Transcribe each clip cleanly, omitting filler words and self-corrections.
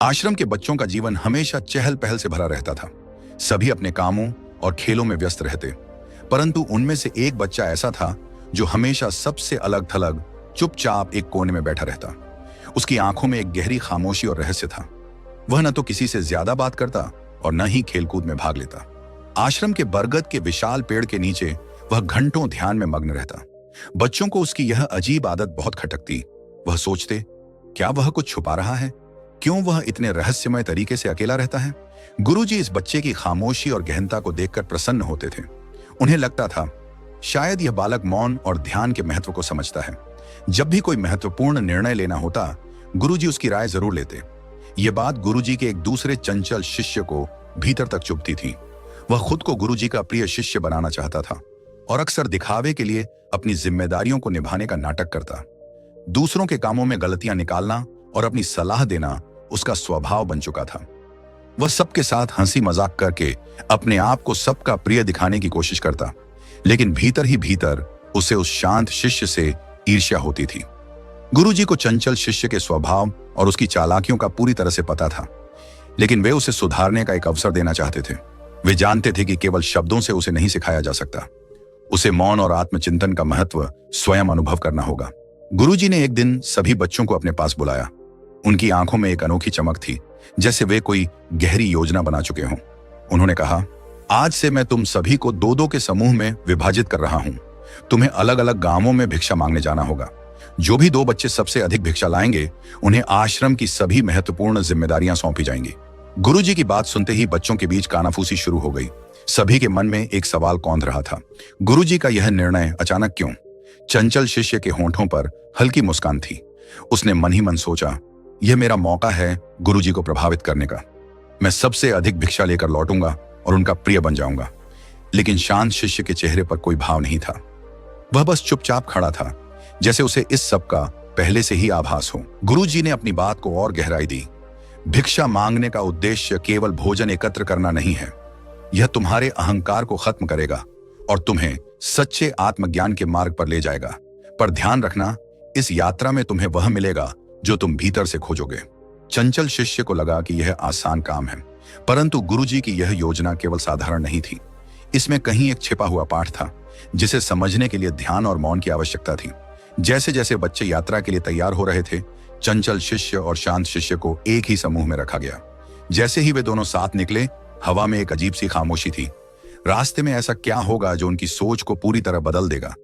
आश्रम के बच्चों का जीवन हमेशा चहल पहल से भरा रहता था। सभी अपने कामों और खेलों में व्यस्त रहते, परंतु उनमें से एक बच्चा ऐसा था जो हमेशा सबसे अलग थलग चुपचाप एक कोने में बैठा रहता। उसकी आंखों में एक गहरी खामोशी और रहस्य था। वह न तो किसी से ज्यादा बात करता और न ही खेलकूद में भाग लेता। आश्रम के बरगद के विशाल पेड़ के नीचे वह घंटों ध्यान में मग्न रहता। बच्चों को उसकी यह अजीब आदत बहुत खटकती। वह सोचते, क्या वह कुछ छुपा रहा है? क्यों वह इतने रहस्यमय तरीके से अकेला रहता है? गुरुजी इस बच्चे की खामोशी और गहनता को देखकर प्रसन्न होते थे। उन्हें लगता था शायद यह बालक मौन और ध्यान के महत्व को समझता है। जब भी कोई महत्वपूर्ण निर्णय लेना होता, गुरुजी उसकी राय जरूर लेते। यह बात गुरुजी के एक दूसरे चंचल शिष्य को भीतर तक चुभती थी। वह खुद को गुरुजी का प्रिय शिष्य बनाना चाहता था और अक्सर दिखावे के लिए अपनी जिम्मेदारियों को निभाने का नाटक करता। दूसरों के कामों में गलतियां निकालना और अपनी सलाह देना उसका स्वभाव बन चुका था। वह सबके साथ हंसी मजाक करके अपने आप को सबका प्रिय दिखाने की कोशिश करता, लेकिन भीतर ही भीतर उसे उस शांत शिष्य से ईर्ष्या होती थी। गुरुजी को चंचल शिष्य के स्वभाव और उसकी चालाकियों का पूरी तरह से पता था, लेकिन वे उसे सुधारने का एक अवसर देना चाहते थे। वे जानते थे कि केवल शब्दों से उसे नहीं सिखाया जा सकता। उसे मौन और आत्मचिंतन का महत्व स्वयं अनुभव करना होगा। गुरुजी ने एक दिन सभी बच्चों को अपने पास बुलाया। उनकी आंखों में एक अनोखी चमक थी, जैसे वे कोई गहरी योजना बना चुके हों। उन्होंने कहा, आज से मैं तुम सभी को दो दो के समूह में विभाजित कर रहा हूं। तुम्हें अलग अलग गांवों में भिक्षा मांगने जाना होगा। जो भी दो बच्चे सबसे अधिक भिक्षा लाएंगे, उन्हें आश्रम की सभी महत्वपूर्ण जिम्मेदारियां सौंपी जाएंगी। गुरुजी की बात सुनते ही बच्चों के बीच कानाफूसी शुरू हो गई। सभी के मन में एक सवाल कौंध रहा था, गुरुजी का यह निर्णय अचानक क्यों? चंचल शिष्य के होंठों पर हल्की मुस्कान थी। उसने मन ही मन सोचा, यह मेरा मौका है गुरुजी को प्रभावित करने का। मैं सबसे अधिक भिक्षा लेकर लौटूंगा और उनका प्रिय बन जाऊंगा। लेकिन शांत शिष्य के चेहरे पर कोई भाव नहीं था। वह बस चुपचाप खड़ा था, जैसे उसे इस सब का पहले से ही आभास हो। गुरुजी ने अपनी बात को और गहराई दी। भिक्षा मांगने का उद्देश्य केवल भोजन एकत्र करना नहीं है। यह तुम्हारे अहंकार को खत्म करेगा और तुम्हें सच्चे आत्मज्ञान के मार्ग पर ले जाएगा। पर ध्यान रखना, इस यात्रा में तुम्हें वह मिलेगा जो तुम भीतर से खोजोगे। चंचल शिष्य को लगा कि यह आसान काम है, परंतु गुरुजी की यह योजना केवल साधारण नहीं थी। इसमें कहीं एक छिपा हुआ पाठ था, जिसे समझने के लिए ध्यान और मौन की आवश्यकता थी। जैसे जैसे बच्चे यात्रा के लिए तैयार हो रहे थे, चंचल शिष्य और शांत शिष्य को एक ही समूह में रखा गया। जैसे ही वे दोनों साथ निकले, हवा में एक अजीब सी खामोशी थी। रास्ते में ऐसा क्या होगा जो उनकी सोच को पूरी तरह बदल देगा?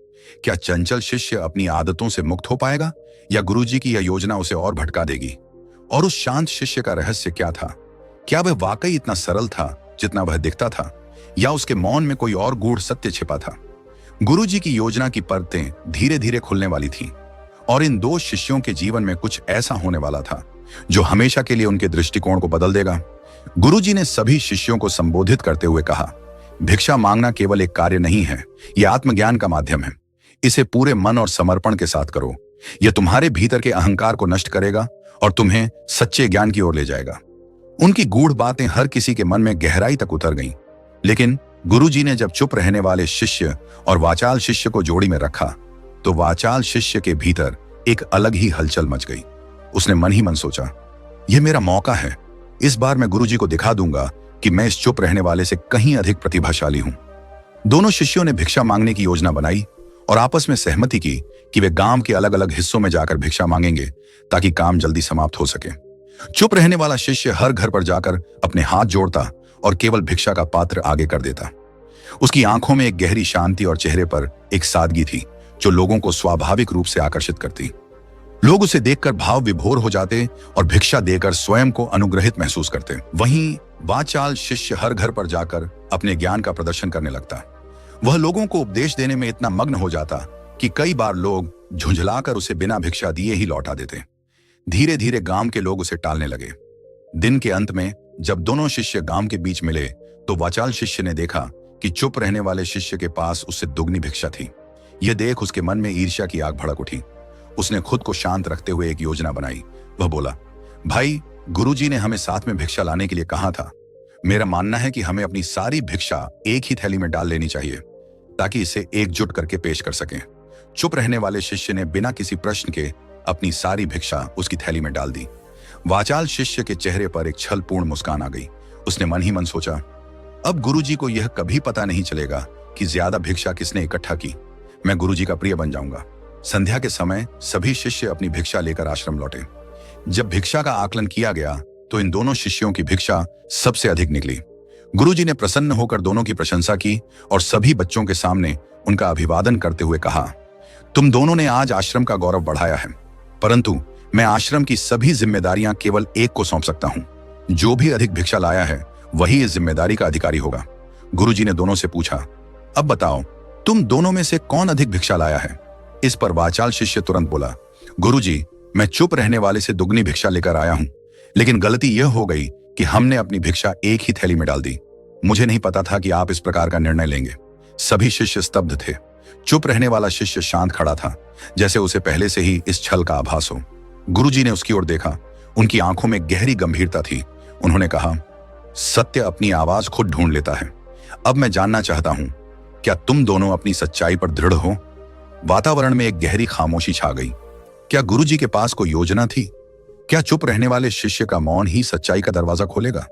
क्या चंचल शिष्य अपनी आदतों से मुक्त हो पाएगा, या गुरुजी की यह योजना उसे और भटका देगी? और उस शांत शिष्य का रहस्य क्या था? क्या वह वाकई इतना सरल था जितना वह दिखता था, या उसके मौन में कोई और गूढ़ सत्य छिपा था? गुरुजी की योजना की परतें धीरे धीरे खुलने वाली थीं, और इन दो शिष्यों के जीवन में कुछ ऐसा होने वाला था जो हमेशा के लिए उनके दृष्टिकोण को बदल देगा। गुरुजी ने सभी शिष्यों को संबोधित करते हुए कहा, भिक्षा मांगना केवल एक कार्य नहीं है, यह आत्मज्ञान का माध्यम है। इसे पूरे मन और समर्पण के साथ करो। यह तुम्हारे भीतर के अहंकार को नष्ट करेगा और तुम्हें सच्चे ज्ञान की ओर ले जाएगा। उनकी गूढ़ बातें हर किसी के मन में गहराई तक उतर गईं। लेकिन गुरुजी ने जब चुप रहने वाले शिष्य और वाचाल शिष्य को जोड़ी में रखा, तो वाचाल शिष्य के भीतर एक अलग ही हलचल मच गई। उसने मन ही मन सोचा, यह मेरा मौका है। इस बार मैं गुरुजी को दिखा दूंगा कि मैं इस चुप रहने वाले से कहीं अधिक प्रतिभाशाली हूं। दोनों शिष्यों ने भिक्षा मांगने की योजना बनाई और आपस में सहमति की कि वे गांव के अलग अलग हिस्सों में जाकर भिक्षा मांगेंगे, ताकि काम जल्दी समाप्त हो सके। चुप रहने वाला शिष्य हर घर पर जाकर अपने हाथ जोड़ता और केवल भिक्षा का पात्र आगे कर देता। उसकी आंखों में एक गहरी शांति और चेहरे पर एक सादगी थी जो लोगों को स्वाभाविक रूप से आकर्षित करती। लोग उसे देखकर भाव विभोर हो जाते और भिक्षा देकर स्वयं को अनुग्रहित महसूस करते। वहीं वाचाल शिष्य हर घर पर जाकर अपने ज्ञान का प्रदर्शन करने लगता। वह लोगों को उपदेश देने में इतना मग्न हो जाता कि कई बार लोग झुंझलाकर उसे बिना भिक्षा दिए ही लौटा देते। धीरे धीरे गांव के लोग उसे टालने लगे। दिन के अंत में जब दोनों शिष्य गांव के बीच मिले, तो वाचाल शिष्य ने देखा कि चुप रहने वाले शिष्य के पास उससे दुगनी भिक्षा थी। यह देख उसके मन में ईर्ष्या की आग भड़क उठी। उसने खुद को शांत रखते हुए एक योजना बनाई। वह बोला, भाई, गुरुजी ने हमें साथ में भिक्षा लाने के लिए कहा था। मेरा मानना है कि हमें अपनी सारी भिक्षा एक ही थैली में डाल लेनी चाहिए, ताकि इसे एकजुट करके पेश कर सकें। चुप रहने वाले शिष्य ने बिना किसी प्रश्न के अपनी सारी भिक्षा उसकी थैली में डाल दी। वाचाल शिष्य के चेहरे पर एक छलपूर्ण मुस्कान आ गई। उसने मन ही मन सोचा, अब गुरुजी को यह कभी पता नहीं चलेगा कि ज्यादा भिक्षा किसने इकट्ठा की। मैं गुरुजी का प्रिय बन जाऊंगा। संध्या के समय सभी शिष्य अपनी भिक्षा लेकर आश्रम लौटे। जब भिक्षा का आकलन किया गया तो इन दोनों शिष्यों की भिक्षा सबसे अधिक निकली। गुरुजी ने प्रसन्न होकर दोनों की प्रशंसा की और सभी बच्चों के सामने उनका अभिवादन करते हुए कहा, तुम दोनों ने आज आश्रम का गौरव बढ़ाया है, परंतु मैं आश्रम की सभी जिम्मेदारियां केवल एक को सौंप सकता हूं। जो भी अधिक भिक्षा लाया है वही इस जिम्मेदारी का अधिकारी होगा। गुरुजी ने दोनों से पूछा, अब बताओ तुम दोनों में से कौन अधिक भिक्षा लाया है। इस पर वाचाल शिष्य तुरंत बोला, गुरुजी, मैं चुप रहने वाले से दुगनी भिक्षा लेकर आया हूं, लेकिन गलती यह हो गई कि हमने अपनी भिक्षा एक ही थैली में डाल दी। मुझे नहीं पता था कि आप इस प्रकार का निर्णय लेंगे। सभी शिष्य स्तब्ध थे। चुप रहने वाला शिष्य शांत खड़ा था, जैसे उसे पहले से ही इस छल का आभास हो। गुरुजी ने उसकी ओर देखा। उनकी आंखों में गहरी गंभीरता थी। उन्होंने कहा, सत्य अपनी आवाज खुद ढूंढ लेता है। अब मैं जानना चाहता हूं, क्या तुम दोनों अपनी सच्चाई पर दृढ़ हो। वातावरण में एक गहरी खामोशी छा गई। क्या गुरुजी के पास कोई योजना थी? क्या चुप रहने वाले शिष्य का मौन ही सच्चाई का दरवाजा खोलेगा?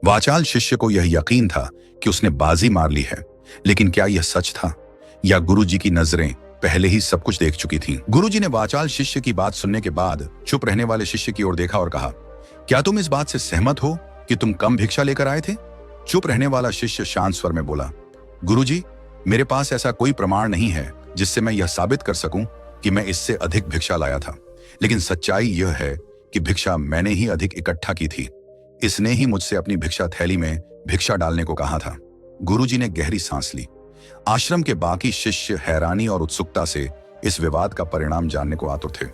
वाचाल शिष्य को यह यकीन था कि उसने बाजी मार ली है, लेकिन क्या यह सच था या गुरुजी की नजरें पहले ही सब कुछ देख चुकी थीं? गुरुजी ने वाचाल शिष्य की बात सुनने के बाद चुप रहने वाले शिष्य की ओर देखा और कहा, क्या तुम इस बात से सहमत हो कि तुम कम भिक्षा लेकर आए थे? चुप रहने वाला शिष्य शांत स्वर में बोला, गुरुजी, मेरे पास ऐसा कोई प्रमाण नहीं है जिससे मैं यह साबित कर सकूं कि मैं इससे अधिक भिक्षा लाया था, लेकिन सच्चाई यह है कि भिक्षा मैंने ही अधिक इकट्ठा की थी। इसने ही मुझसे अपनी भिक्षा थैली में भिक्षा डालने को कहा था। गुरुजी ने गहरी सांस ली। आश्रम के बाकी शिष्य हैरानी और उत्सुकता से इस विवाद का परिणाम जानने को आतुर थे।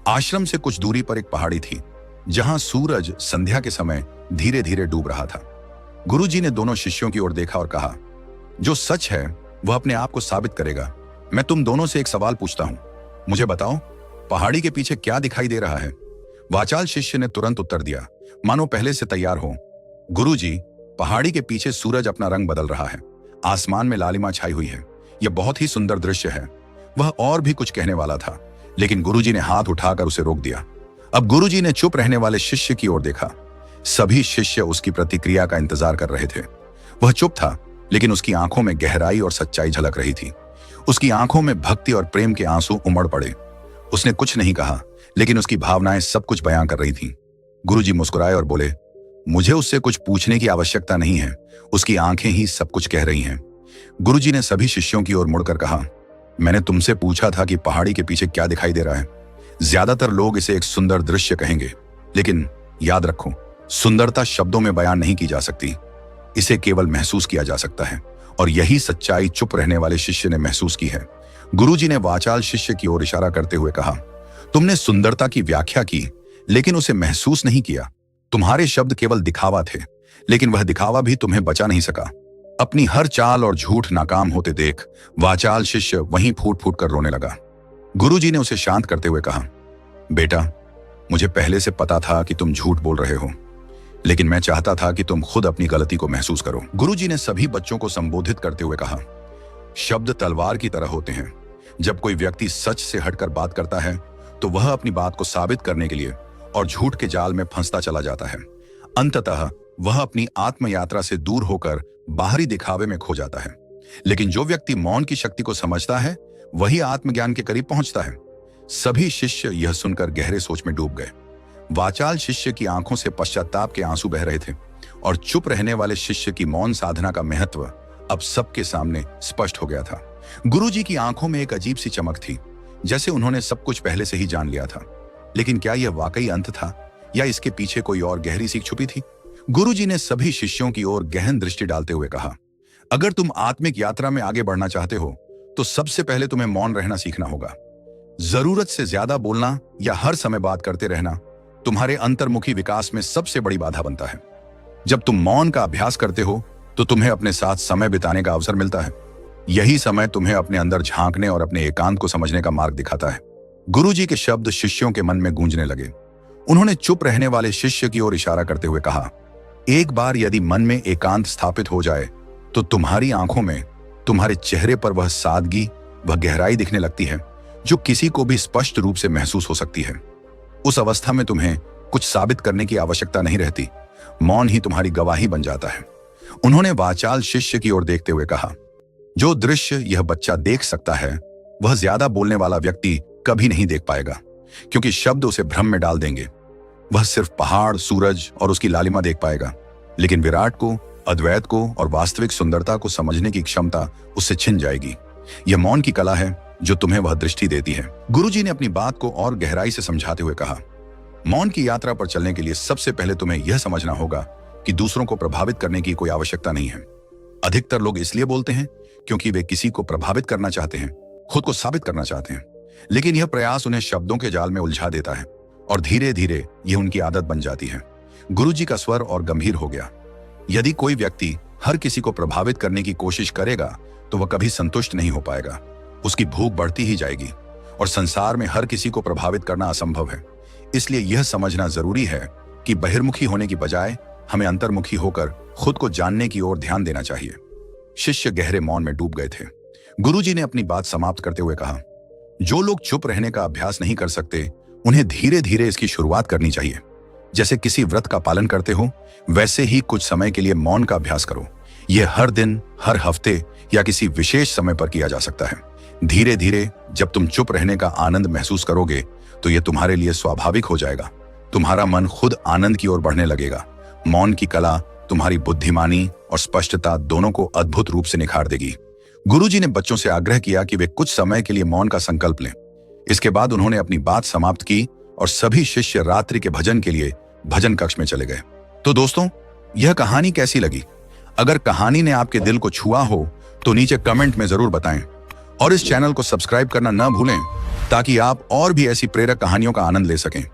आश्रम से कुछ दूरी पर एक पहाड़ी थी, जहां सूरज संध्या के समय धीरे धीरे डूब रहा था। गुरुजी ने दोनों शिष्यों की ओर देखा और कहा, जो सच है वह अपने आप को साबित करेगा। मैं तुम दोनों से एक सवाल पूछता हूं, मुझे बताओ, पहाड़ी के पीछे क्या दिखाई दे रहा है? वाचाल शिष्य ने तुरंत उत्तर दिया, मानो पहले से तैयार हो। गुरुजी, पहाड़ी के पीछे सूरज अपना रंग बदल रहा है। आसमान में लालिमा छाई हुई है। यह बहुत ही सुंदर दृश्य है। वह और भी कुछ कहने वाला था, लेकिन गुरुजी ने हाथ उठाकर उसे रोक दिया। अब गुरुजी ने चुप रहने वाले शिष्य की ओर देखा। सभी शिष्य उसकी प्रतिक्रिया का इंतजार कर रहे थे। वह चुप था, लेकिन उसकी आंखों में गहराई और सच्चाई झलक रही थी। उसकी आंखों में भक्ति और प्रेम के आंसू उमड़ पड़े। उसने कुछ नहीं कहा, लेकिन उसकी भावनाएं सब कुछ बयां कर रही थीं। गुरुजी मुस्कुराए और बोले, मुझे उससे कुछ पूछने की आवश्यकता नहीं है, उसकी आंखें ही सब कुछ कह रही हैं। गुरुजी ने सभी शिष्यों की ओर मुड़कर कहा, मैंने तुमसे पूछा था कि पहाड़ी के पीछे क्या दिखाई दे रहा है। ज्यादातर लोग इसे एक सुंदर दृश्य कहेंगे, लेकिन याद रखो, सुंदरता शब्दों में बयान नहीं की जा सकती, इसे केवल महसूस किया जा सकता है, और यही सच्चाई चुप रहने वाले शिष्य ने महसूस की है। गुरुजी ने वाचाल शिष्य की ओर इशारा करते हुए कहा, तुमने सुंदरता की व्याख्या की, लेकिन उसे महसूस नहीं किया। तुम्हारे शब्द केवल दिखावा थे, लेकिन वह दिखावा भी तुम्हें बचा नहीं सका। अपनी हर चाल और झूठ नाकाम होते देख वाचाल शिष्य वहीं फूट फूट कर रोने लगा। गुरुजी ने उसे शांत करते हुए कहा, बेटा, मुझे पहले से पता था कि तुम झूठ बोल रहे हो, लेकिन मैं चाहता था कि तुम खुद अपनी गलती को महसूस करो। गुरुजी ने सभी बच्चों को संबोधित करते हुए कहा, शब्द तलवार की तरह होते हैं। जब कोई व्यक्ति सच से हटकर बात करता है तो वह अपनी बात को साबित करने के लिए और झूठ के जाल में फंसता चला जाता है। अंततः वह अपनी आत्म यात्रा से दूर होकर बाहरी दिखावे में खो जाता है। लेकिन जो व्यक्ति मौन की शक्ति को समझता है वही आत्मज्ञान के करीब पहुंचता है। सभी शिष्य यह सुनकर गहरे सोच में डूब गए। वाचाल शिष्य की आंखों से पश्चाताप के आंसू बह रहे थे और चुप रहने वाले शिष्य की मौन साधना का महत्व अब सबके सामने स्पष्ट हो गया था। गुरुजी की आंखों में एक अजीब सी चमक थी, जैसे उन्होंने सब कुछ पहले से ही जान लिया था। लेकिन क्या यह वाकई अंत था या इसके पीछे कोई और गहरी सीख छुपी थी? गुरुजी ने सभी शिष्यों की ओर गहन दृष्टि डालते हुए कहा, अगर तुम आत्मिक यात्रा में आगे बढ़ना चाहते हो तो सबसे पहले तुम्हें मौन रहना सीखना होगा। जरूरत से ज्यादा बोलना या हर समय बात करते रहना तुम्हारे अंतर्मुखी विकास में सबसे बड़ी बाधा बनता है। जब तुम मौन का अभ्यास करते हो तो तुम्हें अपने साथ समय बिताने का अवसर मिलता है। यही समय तुम्हें अपने अंदर झांकने और अपने एकांत को समझने का मार्ग दिखाता है। गुरुजी के शब्द शिष्यों के मन में गूंजने लगे। उन्होंने चुप रहने वाले शिष्य की ओर इशारा करते हुए कहा, एक बार यदि मन में एकांत स्थापित हो जाए तो तुम्हारी आंखों में, तुम्हारे चेहरे पर वह सादगी, वह गहराई दिखने लगती है जो किसी को भी स्पष्ट रूप से महसूस हो सकती है। उस अवस्था में तुम्हें कुछ साबित करने की आवश्यकता नहीं रहती, मौन ही तुम्हारी गवाही बन जाता है। उन्होंने वाचाल शिष्य की ओर देखते हुए कहा, जो दृश्य यह बच्चा देख सकता है वह ज्यादा बोलने वाला व्यक्ति कभी नहीं देख पाएगा, क्योंकि शब्द उसे भ्रम में डाल देंगे। वह सिर्फ पहाड़, सूरज और उसकी लालिमा देख पाएगा, लेकिन विराट को, अद्वैत को और वास्तविक सुंदरता को समझने की क्षमता उससे छिन जाएगी। यह मौन की कला है जो तुम्हें वह दृष्टि देती है। गुरुजी ने अपनी बात को और गहराई से समझाते हुए कहा, मौन की यात्रा पर चलने के लिए सबसे पहले तुम्हें यह समझना होगा कि दूसरों को प्रभावित करने की कोई आवश्यकता नहीं है। अधिकतर लोग इसलिए बोलते हैं क्योंकि वे किसी को प्रभावित करना चाहते हैं, खुद को साबित करना चाहते हैं, लेकिन यह प्रयास उन्हें शब्दों के जाल में उलझा देता है और धीरे धीरे यह उनकी आदत बन जाती है। गुरुजी का स्वर और गंभीर हो गया। यदि कोई व्यक्ति हर किसी को प्रभावित करने की कोशिश करेगा तो वह कभी संतुष्ट नहीं हो पाएगा। उसकी भूख बढ़ती ही जाएगी और संसार में हर किसी को प्रभावित करना असंभव है। इसलिए यह समझना जरूरी है कि बहिर्मुखी होने की बजाय हमें अंतर्मुखी होकर खुद को जानने की ओर ध्यान देना चाहिए। शिष्य गहरे मौन में डूब गए थे। गुरुजी ने अपनी बात समाप्त करते हुए कहा, जो लोग चुप रहने का अभ्यास नहीं कर सकते उन्हें धीरे धीरे इसकी शुरुआत करनी चाहिए। जैसे किसी व्रत का पालन करते हो, वैसे ही कुछ समय के लिए मौन का अभ्यास करो। यह हर दिन, हर हफ्ते या किसी विशेष समय पर किया जा सकता है। धीरे धीरे जब तुम चुप रहने का आनंद महसूस करोगे तो यह तुम्हारे लिए स्वाभाविक हो जाएगा। तुम्हारा मन खुद आनंद की ओर बढ़ने लगेगा। मौन की कला तुम्हारी बुद्धिमानी और स्पष्टता दोनों को अद्भुत रूप से निखार देगी। गुरुजी ने बच्चों से आग्रह किया कि वे कुछ समय के लिए मौन का संकल्प लें। इसके बाद उन्होंने अपनी बात समाप्त की और सभी शिष्य रात्रि के भजन के लिए भजन कक्ष में चले गए। तो दोस्तों, यह कहानी कैसी लगी? अगर कहानी ने आपके दिल को छुआ हो तो नीचे कमेंट में जरूर बताएं और इस चैनल को सब्सक्राइब करना न भूलें ताकि आप और भी ऐसी प्रेरक कहानियों का आनंद ले सकें।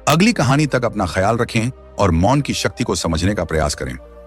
अगली कहानी तक अपना ख्याल रखें और मौन की शक्ति को समझने का प्रयास करें।